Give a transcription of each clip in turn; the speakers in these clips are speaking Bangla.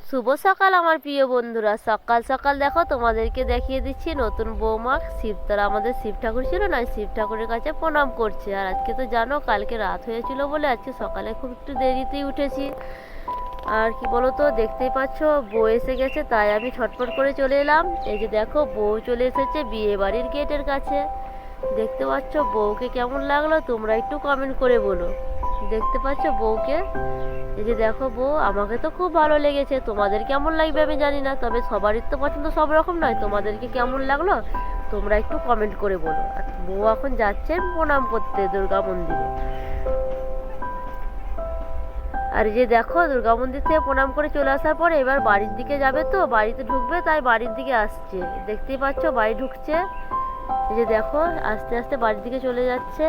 শুভ সকাল আমার প্রিয় বন্ধুরা। সকাল সকাল দেখো তোমাদেরকে দেখিয়ে দিচ্ছি নতুন বৌমা শিবতলা, আমাদের শিব ঠাকুর ছিল না, শিব ঠাকুরের কাছে প্রণাম করছে। আর আজকে তো জানো কালকে রাত হয়েছিল বলে আজকে সকালে খুব একটু দেরিতেই উঠেছি। আর কি বলো তো, দেখতেই পাচ্ছ বউ এসে গেছে, তাই আমি ছটফট করে চলে এলাম। এই যে দেখো বউ চলে এসেছে বিয়ে বাড়ির গেটের কাছে। দেখতে পাচ্ছ বউকে কেমন লাগলো তোমরা একটু কমেন্ট করে বলো। দেখতে পাচ্ছ বউকে, এই যে দেখো বউ, আমাকে তো খুব ভালো লেগেছে। তোমাদের কেমন লাগবে আমি জানি না, তবে সবারই তো পছন্দ সব রকম নয়। তোমাদেরকে কেমন লাগলো তোমরা একটু কমেন্ট করে বলো। আর বউ এখন যাচ্ছে প্রণাম করতে দুর্গা মন্দিরে। আর এই যে দেখো দুর্গা মন্দির থেকে প্রণাম করে চলে আসার পরে এবার বাড়ির দিকে যাবে, তো বাড়িতে ঢুকবে, তাই বাড়ির দিকে আসছে। দেখতেই পাচ্ছ বাড়ি ঢুকছে। এই যে দেখো আস্তে আস্তে বাড়ির দিকে চলে যাচ্ছে।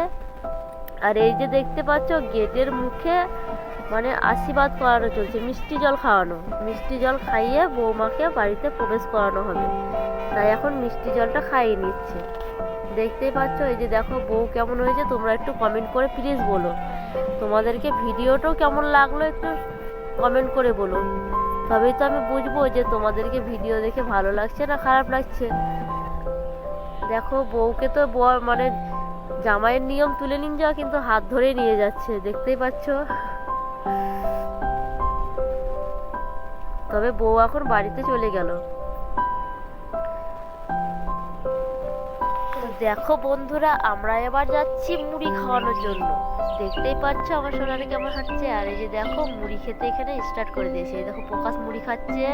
আর এই যে দেখতে পাচ্ছ গেটের মুখে মানে আশীর্বাদ করানো চলছে, মিষ্টি জল খাওয়ানো। মিষ্টি জল খাইয়ে বৌমাকে বাড়িতে প্রবেশ করানো হবে, তাই এখন মিষ্টি জলটা খাইয়ে নিচ্ছে। দেখতেই পাচ্ছ। এই যে দেখো বউ কেমন হয়েছে তোমরা একটু কমেন্ট করে প্লিজ বলো। তোমাদেরকে ভিডিওটাও কেমন লাগলো একটু কমেন্ট করে বলো, তবেই তো আমি বুঝবো যে তোমাদেরকে ভিডিও দেখে ভালো লাগছে না খারাপ লাগছে। দেখো বউকে তো মানে জামাইয়ের নিয়ম তুলে নিন যাওয়া, কিন্তু হাত ধরে নিয়ে যাচ্ছে, দেখতেই পাচ্ছ। তবে বউ এখন বাড়িতে চলে গেল। দেখো বন্ধুরা, আমরা এবার যাচ্ছি মুড়ি খাওয়ানোর জন্য। দেখতেই পাচ্ছ আমার সোনারে কেমন হাঁটছে। আর এই যে দেখো মুড়ি খেতে এখানে স্টার্ট করে দিয়েছে। এই দেখো প্রকাশ মুড়ি খাচ্ছে,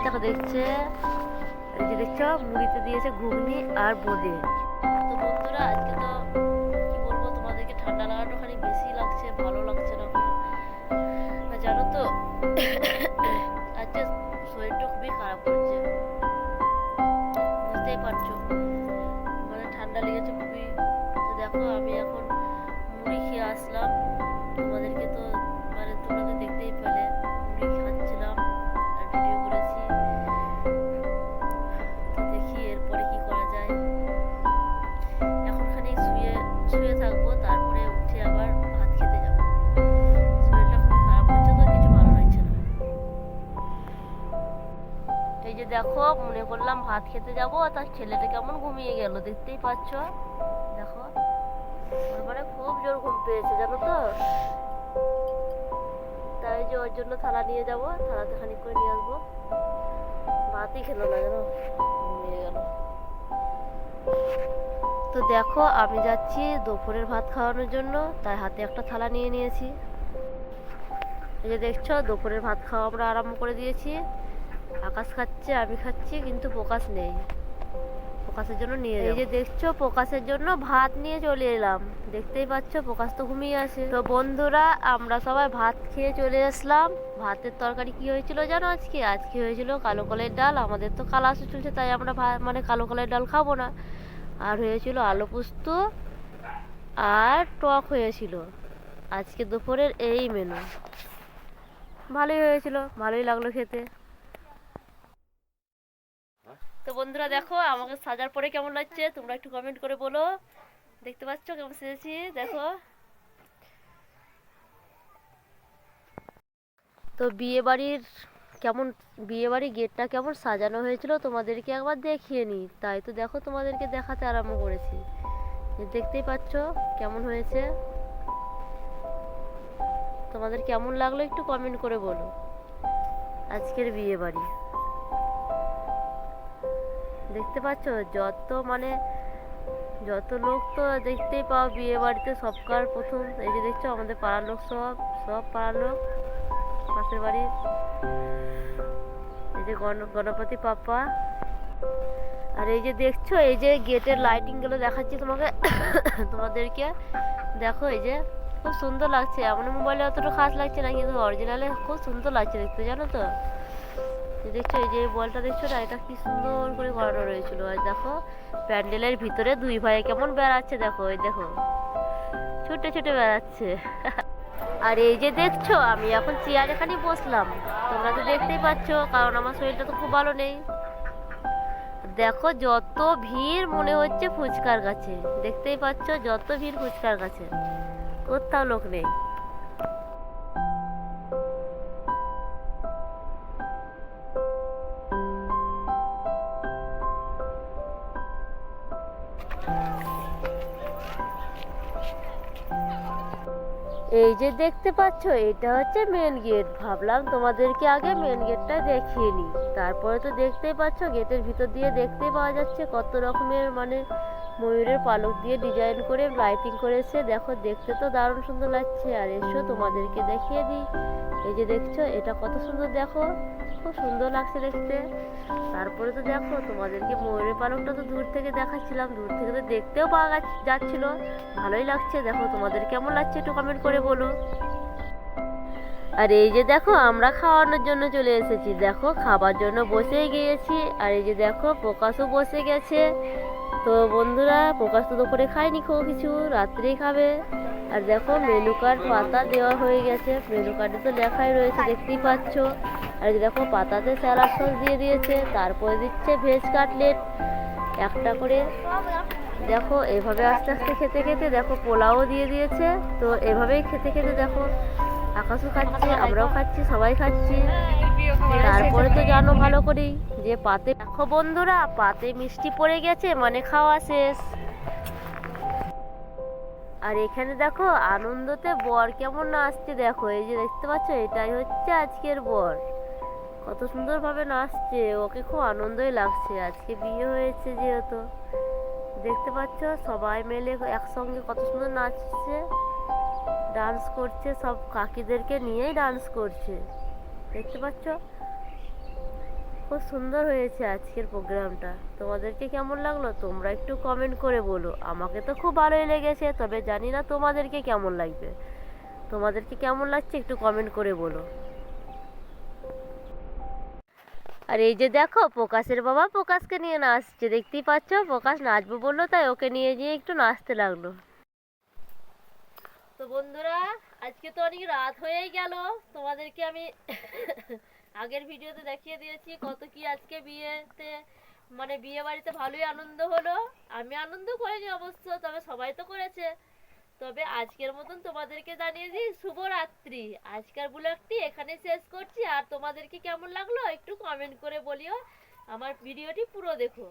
দেখো দেখছে। এই যে দেখছো মুড়িতে দিয়েছে ঘুগনি আর বোঁদে। তো বন্ধুরা আজকে তো কি বলবো তোমাদেরকে, ঠান্ডা লাগানো খালি বেশি লাগছে, ভালো লাগছে না জানো তো। আজকে শরীরটা খুবই খারাপ করছে, বুঝতেই পারছো, মানে ঠান্ডা লেগেছে খুবই। তো দেখো আমি এখন মুড়ি খেয়ে আসলাম। তোমাদেরকে তো মানে তোমরা তো দেখতেই পেলে মুড়ি খাচ্ছিলাম আর ভিডিও করেছি। তো দেখি এরপরে কি করা যায়। এখন খানিক শুয়ে শুয়ে থাকবো, তারপরে উঠে আবার ভাত খেতে যাবো। শরীরটা খুবই খারাপ হচ্ছে, তো কিছু ভালো লাগছে না। এই যে দেখো মনে করলাম ভাত খেতে যাবো, তার ছেলেটা কেমন ঘুমিয়ে গেল, দেখতেই পাচ্ছ। দেখো ওর মানে খুব জোর ঘুম পেয়েছে জানো তো, তাই যে ওর জন্য থালা নিয়ে যাবো, থালাতে খানিক করে নিয়ে আসবো। ভাতই খেলো না জানো, ঘুমিয়ে গেল। তো দেখো আমি যাচ্ছি দুপুরের ভাত খাওয়ানোর জন্য, তাই হাতে একটা থালা নিয়ে নিয়েছি। এই যে দেখছো দুপুরের ভাত খাওয়া আমরা আরম্ভ করে দিয়েছি। আকাশ খাচ্ছে, আমি খাচ্ছি, কিন্তু প্রকাশ নেই। প্রকাশের জন্য নিয়ে এই যে দেখছো প্রকাশের জন্য ভাত নিয়ে চলে এলাম। দেখতেই পাচ্ছ প্রকাশ তো ঘুমিয়ে আছে। তো বন্ধুরা আমরা সবাই ভাত খেয়ে চলে আসলাম। ভাতের তরকারি কি হয়েছিল জানো আজকে? আজকে হয়েছিল কালো কলের ডাল। আমাদের তো কালো আসু চলছে, তাই আমরা মানে কালো কলের ডাল খাবো না। আর হয়েছিল আলু পোস্ত আর টক হয়েছিল। আজকে দুপুরের এই মেনু। ভালোই হয়েছিল, ভালোই লাগলো খেতে। তো বন্ধুরা দেখো আমাকে সাজার পরে কেমন লাগছে তোমরা একটু কমেন্ট করে বলো। দেখতে পাচ্ছ কেমন সেজেছি দেখো। তো বিয়ে বাড়ির গেটটা কেমন সাজানো হয়েছিল তোমাদেরকে একবার দেখিয়ে নিই, তাই তো দেখো তোমাদেরকে দেখাতে আরম্ভ করেছি। দেখতেই পাচ্ছ কেমন হয়েছে। তোমাদের কেমন লাগলো একটু কমেন্ট করে বলো আজকের বিয়ে বাড়ি। দেখতে পাচ্ছ যত লোক তো দেখতেই পাও বিয়ে বাড়িতে সবকার প্রথম। এই যে দেখছো আমাদের পাড়ার লোক, সব পাড়ার লোক, পাশের বাড়ির। এই যে গণপতি পাপা। আর এই যে দেখছো এই যে গেটের লাইটিং গুলো দেখাচ্ছি তোমাদেরকে দেখো। এই যে খুব সুন্দর লাগছে, এমন মোবাইলে অতটা খাস লাগছে না, কিন্তু অরিজিনালে খুব সুন্দর লাগছে দেখতে জানো তো। দেখছো এই যে বলটা দেখছো না, এটা কি সুন্দর করে করানো রয়েছিল। আর দেখো প্যান্ডেলের ভিতরে দুই ভাই কেমন বেড়াচ্ছে, দেখো এই দেখো ছুটে ছুটে বেড়াচ্ছে। আর এই যে দেখছো আমি এখন চেয়ার এখানে বসলাম, তোমরা তো দেখতেই পাচ্ছ, কারণ আমার শরীরটা তো খুব ভালো নেই। দেখো যত ভিড় মনে হচ্ছে ফুচকার কাছে। দেখতেই পাচ্ছ যত ভিড় ফুচকার কাছে, কোথাও লোক নেই। এই যে দেখতে পাচ্ছ এটা হচ্ছে মেন গেট। ভাবলাম তোমাদেরকে আগে মেন গেটটা দেখিয়ে নিই, তারপরে তো দেখতেই পাচ্ছ গেটের ভিতর দিয়ে দেখতেই পাওয়া যাচ্ছে কত রকমের মানে ময়ূরের পালক দিয়ে ডিজাইন করে লাইটিং করেছে। দেখো দেখতে তো দারুণ সুন্দর লাগছে। আর এসো তোমাদেরকে দেখিয়ে দিই, এই যে দেখছো এটা কত সুন্দর, দেখো খুব সুন্দর লাগছে দেখতে। তারপরে তো দেখো তোমাদেরকে ময়ূরের পালকটা তো দূর থেকে দেখাচ্ছিলাম, দূর থেকে তো দেখতেও পাওয়া যাচ্ছিল, ভালোই লাগছে। দেখো তোমাদের কেমন লাগছে একটু কমেন্ট করে বলো। আর এই যে দেখো আমরা খাওয়ানোর জন্য চলে এসেছি, দেখো খাবার জন্য বসেই গিয়েছি। আর এই যে দেখো প্রকাশও বসে গেছে। তো বন্ধুরা প্রকাশ তো দুপুরে খায়নি কিছু, রাত্রেই খাবে। আর দেখো মেনু কার্ড পাতা দেওয়া হয়ে গেছে, মেনু কার্ডে তো লেখাই রয়েছে দেখতেই পাচ্ছ। আর এই দেখো পাতাতে স্যালাড সস দিয়ে দিয়েছে, তারপরে দিচ্ছে ভেজ কাটলেট একটা করে। দেখো এভাবে আস্তে আস্তে খেতে খেতে দেখো পোলাও দিয়ে দিয়েছে। তো এভাবেই খেতে খেতে দেখো আকাশও খাচ্ছে, আমরাও খাচ্ছি, সবাই খাচ্ছি। তারপরে তো জানো ভালো করেই যে পাতে, দেখো বন্ধুরা পাতে মিষ্টি পড়ে গেছে মানে খাওয়া শেষ। আর এখানে দেখো আনন্দতে বর কেমন নাচছে, দেখো এই যে দেখতে পাচ্ছ এটাই হচ্ছে আজকের বর, কত সুন্দর ভাবে নাচছে, ওকে খুব আনন্দই লাগছে, আজকে বিয়ে হয়েছে যেহেতু। দেখতে পাচ্ছ সবাই মিলে একসঙ্গে কত সুন্দর নাচছে, ডান্স করছে, সব কাকিদেরকে নিয়েই ডান্স করছে, দেখতে পাচ্ছ খুব সুন্দর হয়েছে আজকের প্রোগ্রামটা। তোমাদেরকে কেমন লাগলো তোমরা একটু কমেন্ট করে বলো। আমাকে তো খুব ভালোই লেগেছে, তবে জানি না তোমাদেরকে কেমন লাগবে। তোমাদেরকে কেমন লাগছে একটু কমেন্ট করে বলো। আর এই যে দেখো প্রকাশের বাবা প্রকাশকে নিয়ে নাচছে, দেখতেই পাচ্ছ প্রকাশ নাচবো বললো তাই ওকে নিয়ে গিয়ে একটু নাচতে লাগলো। তো বন্ধুরা আজকে তো অনেক রাত হয়েই গেল, তোমাদেরকে আমি আগের ভিডিওতে দেখিয়ে দিয়েছি কত কি আজকে বিয়েতে মানে বিয়ে বাড়িতে ভালোই আনন্দ হলো। আমি আনন্দ করিনি অবশ্য, তবে সবাই তো করেছে। তবে আজকের মতন তোমাদেরকে জানিয়ে দিই শুভরাত্রি। আজকের ব্লগটি এখানে শেষ করছি। আর তোমাদেরকে কেমন লাগলো একটু কমেন্ট করে বলিও, আমার ভিডিওটি পুরো দেখো।